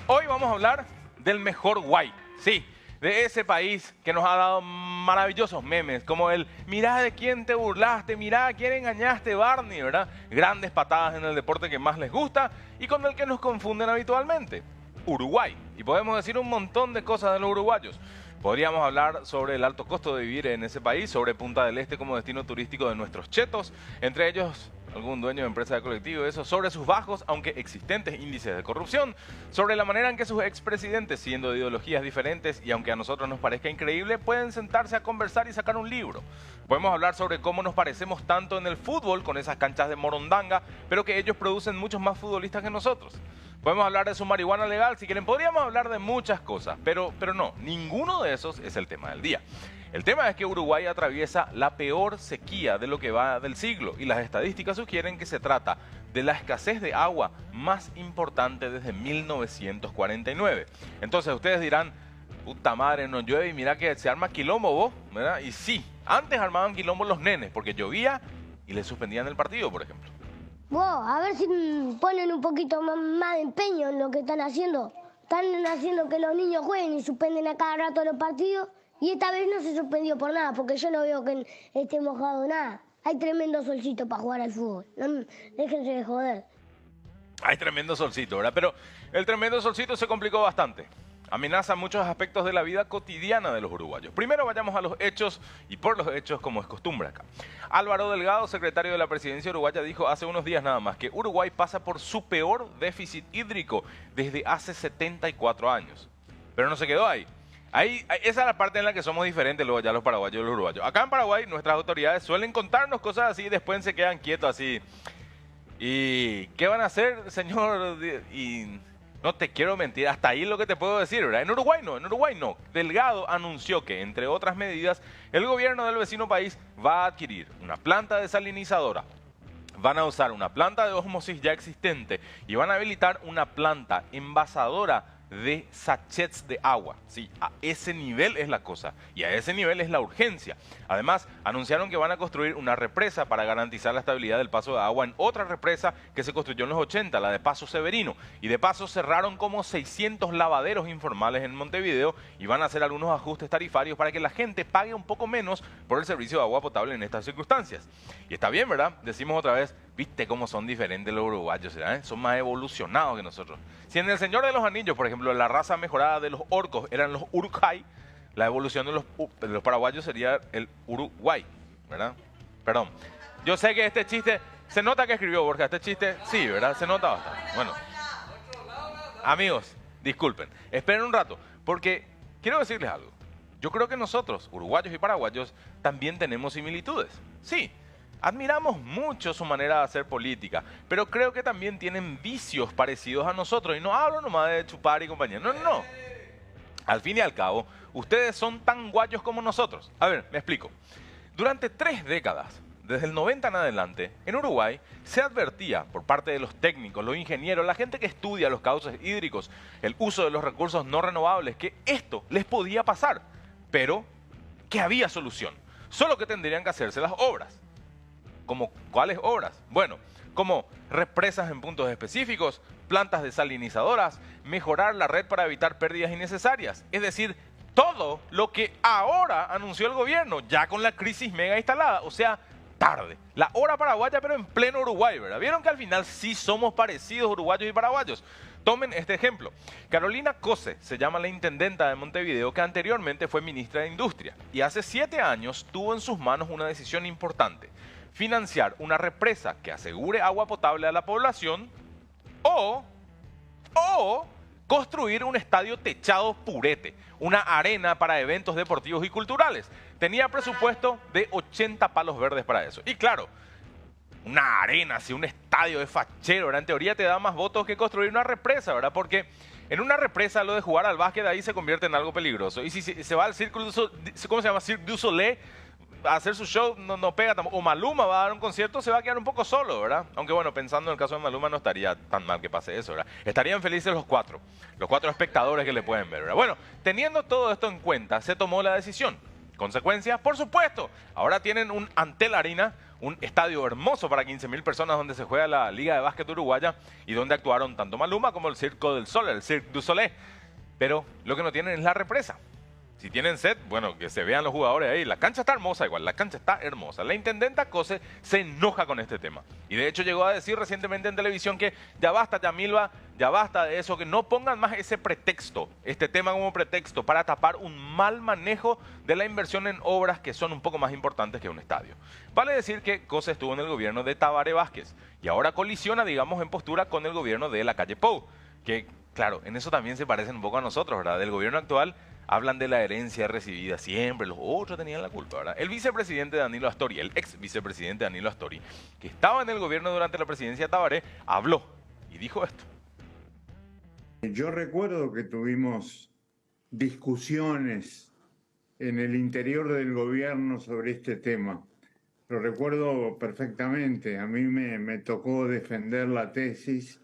Hoy vamos a hablar del mejor guay, sí, de ese país que nos ha dado maravillosos memes, como el mirá de quién te burlaste, mirá a quién engañaste, Barney, ¿verdad? Grandes patadas en el deporte que más les gusta y con el que nos confunden habitualmente, Uruguay. Y podemos decir un montón de cosas de los uruguayos. Podríamos hablar sobre el alto costo de vivir en ese país, sobre Punta del Este como destino turístico de nuestros chetos, entre ellos algún dueño de empresa de colectivo, eso, sobre sus bajos, aunque existentes índices de corrupción, sobre la manera en que sus expresidentes, siendo de ideologías diferentes y aunque a nosotros nos parezca increíble, pueden sentarse a conversar y sacar un libro. Podemos hablar sobre cómo nos parecemos tanto en el fútbol, con esas canchas de morondanga, pero que ellos producen muchos más futbolistas que nosotros. Podemos hablar de su marihuana legal, si quieren, podríamos hablar de muchas cosas, pero no, ninguno de esos es el tema del día. El tema es que Uruguay atraviesa la peor sequía de lo que va del siglo y las estadísticas sugieren que se trata de la escasez de agua más importante desde 1949. Entonces ustedes dirán, puta madre, no llueve y mira que se arma quilombo vos, ¿verdad? Y sí, antes armaban quilombo los nenes porque llovía y les suspendían el partido, por ejemplo. Wow, a ver si ponen un poquito más de empeño en lo que están haciendo. Están haciendo que los niños jueguen y suspenden a cada rato los partidos. Y esta vez no se suspendió por nada, porque yo no veo que esté mojado nada. Hay tremendo solcito para jugar al fútbol. No, déjense de joder. Hay tremendo solcito, ¿verdad? Pero el tremendo solcito se complicó bastante. Amenaza muchos aspectos de la vida cotidiana de los uruguayos. Primero vayamos a los hechos y por los hechos como es costumbre acá. Álvaro Delgado, secretario de la presidencia uruguaya, dijo hace unos días nada más que Uruguay pasa por su peor déficit hídrico desde hace 74 años. Pero no se quedó ahí. Esa es la parte en la que somos diferentes luego ya los paraguayos y los uruguayos. Acá en Paraguay nuestras autoridades suelen contarnos cosas así y después se quedan quietos así. ¿Y qué van a hacer, señor? Y no te quiero mentir, hasta ahí lo que te puedo decir, ¿verdad? En Uruguay no. Delgado anunció que, entre otras medidas, el gobierno del vecino país va a adquirir una planta desalinizadora, van a usar una planta de ósmosis ya existente y van a habilitar una planta envasadora de sachets de agua. Sí, a ese nivel es la cosa y a ese nivel es la urgencia. Además, anunciaron que van a construir una represa para garantizar la estabilidad del paso de agua en otra represa que se construyó en los 80, la de Paso Severino. Y de paso cerraron como 600 lavaderos informales en Montevideo y van a hacer algunos ajustes tarifarios para que la gente pague un poco menos por el servicio de agua potable en estas circunstancias. Y está bien, ¿verdad? Decimos otra vez, viste cómo son diferentes los uruguayos, ¿verdad? Son más evolucionados que nosotros. Si en El Señor de los Anillos, por ejemplo, la raza mejorada de los orcos eran los Uruk-hai, la evolución de los paraguayos sería el Uruguay, ¿verdad? Perdón. Yo sé que este chiste, se nota que escribió Borja, este chiste, sí, ¿verdad? Se nota bastante. Bueno, amigos, disculpen, esperen un rato, porque quiero decirles algo. Yo creo que nosotros, uruguayos y paraguayos, también tenemos similitudes. Sí, admiramos mucho su manera de hacer política, pero creo que también tienen vicios parecidos a nosotros. Y no hablo nomás de chupar y compañía. No. Al fin y al cabo, ustedes son tan guayos como nosotros. A ver, me explico. Durante 3 décadas, desde el 90 en adelante, en Uruguay se advertía por parte de los técnicos, los ingenieros, la gente que estudia los cauces hídricos, el uso de los recursos no renovables, que esto les podía pasar, pero que había solución. Solo que tendrían que hacerse las obras. ¿Como cuáles obras? Bueno, como represas en puntos específicos, plantas desalinizadoras, mejorar la red para evitar pérdidas innecesarias. Es decir, todo lo que ahora anunció el gobierno, ya con la crisis mega instalada. O sea, tarde. La hora paraguaya, pero en pleno Uruguay, ¿verdad? Vieron que al final sí somos parecidos uruguayos y paraguayos. Tomen este ejemplo. Carolina Cose se llama la intendenta de Montevideo, que anteriormente fue ministra de Industria. Y hace 7 años tuvo en sus manos una decisión importante: financiar una represa que asegure agua potable a la población o construir un estadio techado purete, una arena para eventos deportivos y culturales. Tenía presupuesto de 80 palos verdes para eso. Y claro, una arena, si un estadio de fachero, ¿verdad? En teoría te da más votos que construir una represa, ¿verdad? Porque en una represa lo de jugar al básquet ahí se convierte en algo peligroso. Y si se va al Cirque du Soleil a hacer su show, no pega tampoco. O Maluma va a dar un concierto, se va a quedar un poco solo, ¿verdad? Aunque bueno, pensando en el caso de Maluma no estaría tan mal que pase eso, ¿verdad? Estarían felices los cuatro espectadores que le pueden ver, ¿verdad? Bueno, teniendo todo esto en cuenta, se tomó la decisión. ¿Consecuencias? Por supuesto. Ahora tienen un Antel Arena, un estadio hermoso para 15.000 personas donde se juega la Liga de Básquet Uruguaya y donde actuaron tanto Maluma como el Circo del Sol, el Cirque du Soleil. Pero lo que no tienen es la represa. Si tienen sed, bueno, que se vean los jugadores ahí. La cancha está hermosa igual, la cancha está hermosa. La intendenta Cose se enoja con este tema. Y de hecho llegó a decir recientemente en televisión que ya basta, Yamilva, ya basta de eso, que no pongan más ese pretexto, este tema como pretexto para tapar un mal manejo de la inversión en obras que son un poco más importantes que un estadio. Vale decir que Cose estuvo en el gobierno de Tabaré Vázquez y ahora colisiona, digamos, en postura con el gobierno de la calle Pou, que, claro, en eso también se parecen un poco a nosotros, ¿verdad? Del gobierno actual hablan de la herencia recibida siempre, los otros tenían la culpa, ¿verdad? El vicepresidente Danilo Astori, el ex vicepresidente Danilo Astori, que estaba en el gobierno durante la presidencia de Tabaré, habló y dijo esto. Yo recuerdo que tuvimos discusiones en el interior del gobierno sobre este tema. Lo recuerdo perfectamente. A mí me tocó defender la tesis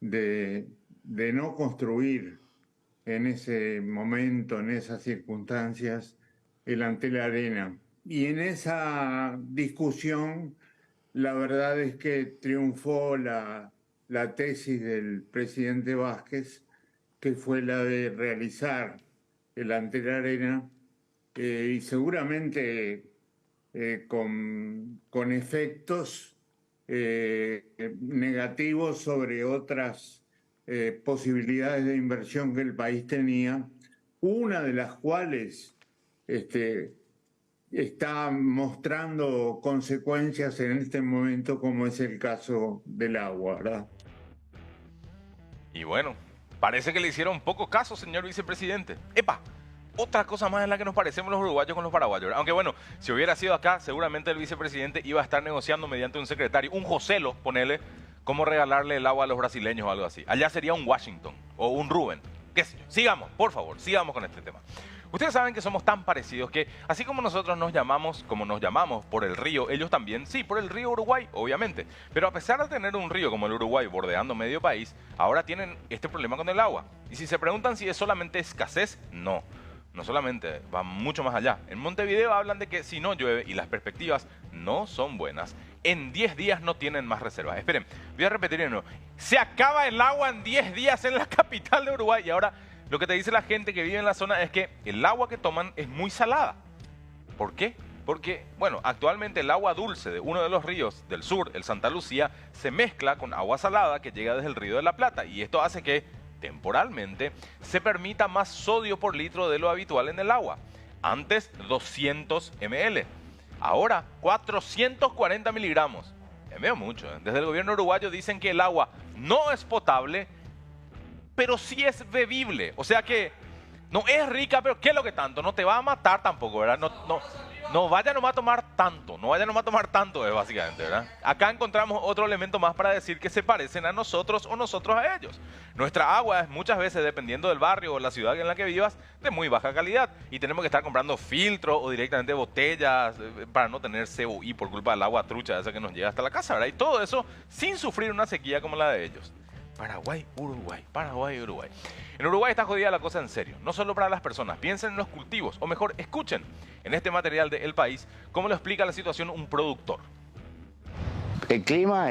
de no construir en ese momento, en esas circunstancias, el Antel Arena. Y en esa discusión, la verdad es que triunfó la tesis del presidente Vázquez, que fue la de realizar el Antel Arena, y seguramente con efectos negativos sobre otras posibilidades de inversión que el país tenía, una de las cuales está mostrando consecuencias en este momento, como es el caso del agua, ¿verdad? Y bueno, parece que le hicieron poco caso, señor vicepresidente. ¡Epa! Otra cosa más en la que nos parecemos los uruguayos con los paraguayos. Aunque bueno, si hubiera sido acá, seguramente el vicepresidente iba a estar negociando mediante un secretario, un Joselo, ponele, cómo regalarle el agua a los brasileños o algo así. Allá sería un Washington o un Rubén. ¿Qué sé yo? Sigamos, por favor, sigamos con este tema. Ustedes saben que somos tan parecidos que, así como nosotros nos llamamos, por el río, ellos también, sí, por el río Uruguay, obviamente. Pero a pesar de tener un río como el Uruguay bordeando medio país, ahora tienen este problema con el agua. Y si se preguntan si es solamente escasez, no. No solamente, va mucho más allá. En Montevideo hablan de que si no llueve y las perspectivas no son buenas, en 10 días no tienen más reservas. Esperen, voy a repetir de nuevo. Se acaba el agua en 10 días en la capital de Uruguay y ahora lo que te dice la gente que vive en la zona es que el agua que toman es muy salada. ¿Por qué? Porque, bueno, actualmente el agua dulce de uno de los ríos del sur, el Santa Lucía, se mezcla con agua salada que llega desde el Río de la Plata y esto hace que, temporalmente, se permita más sodio por litro de lo habitual en el agua. Antes 200 ml, ahora 440 miligramos. Es medio mucho, ¿eh? Desde el gobierno uruguayo dicen que el agua no es potable, pero sí es bebible. O sea que no es rica, pero ¿qué es lo que tanto? No te va a matar tampoco, ¿verdad? No vaya nomás a tomar tanto, básicamente, ¿verdad? Acá encontramos otro elemento más para decir que se parecen a nosotros o nosotros a ellos. Nuestra agua es muchas veces, dependiendo del barrio o la ciudad en la que vivas, de muy baja calidad. Y tenemos que estar comprando filtros o directamente botellas para no tener COI por culpa del agua trucha esa que nos llega hasta la casa, ¿verdad? Y todo eso sin sufrir una sequía como la de ellos. Paraguay, Uruguay, Paraguay, Uruguay. En Uruguay está jodida la cosa en serio, no solo para las personas, piensen en los cultivos, o mejor, escuchen en este material de El País cómo lo explica la situación un productor. El clima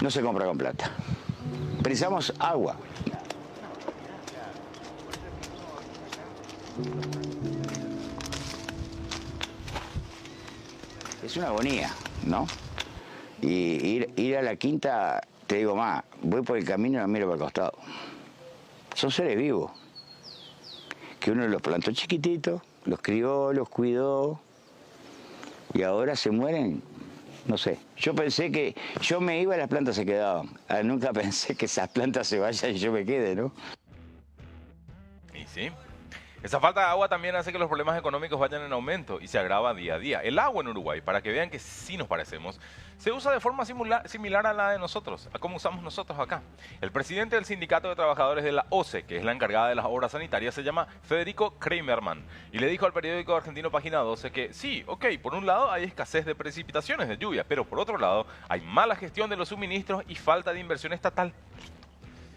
no se compra con plata. Precisamos agua. Es una agonía, ¿no? Y ir a la quinta, te digo más, voy por el camino y no miro para el costado. Son seres vivos, que uno los plantó chiquititos, los crió, los cuidó, y ahora se mueren, no sé. Yo pensé que yo me iba y las plantas se quedaban. Nunca pensé que esas plantas se vayan y yo me quede, ¿no? Y sí. Esa falta de agua también hace que los problemas económicos vayan en aumento y se agrava día a día. El agua en Uruguay, para que vean que sí nos parecemos, se usa de forma similar a la de nosotros, a cómo usamos nosotros acá. El presidente del Sindicato de Trabajadores de la OCE, que es la encargada de las obras sanitarias, se llama Federico Kramerman y le dijo al periódico argentino Página 12 que sí, ok, por un lado hay escasez de precipitaciones de lluvia, pero por otro lado hay mala gestión de los suministros y falta de inversión estatal.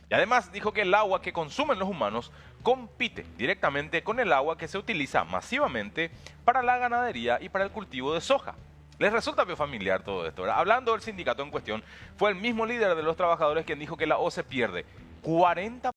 Y además dijo que el agua que consumen los humanos compite directamente con el agua que se utiliza masivamente para la ganadería y para el cultivo de soja. ¿Les resulta familiar todo esto, ¿verdad? Hablando del sindicato en cuestión, fue el mismo líder de los trabajadores quien dijo que la OCE pierde 40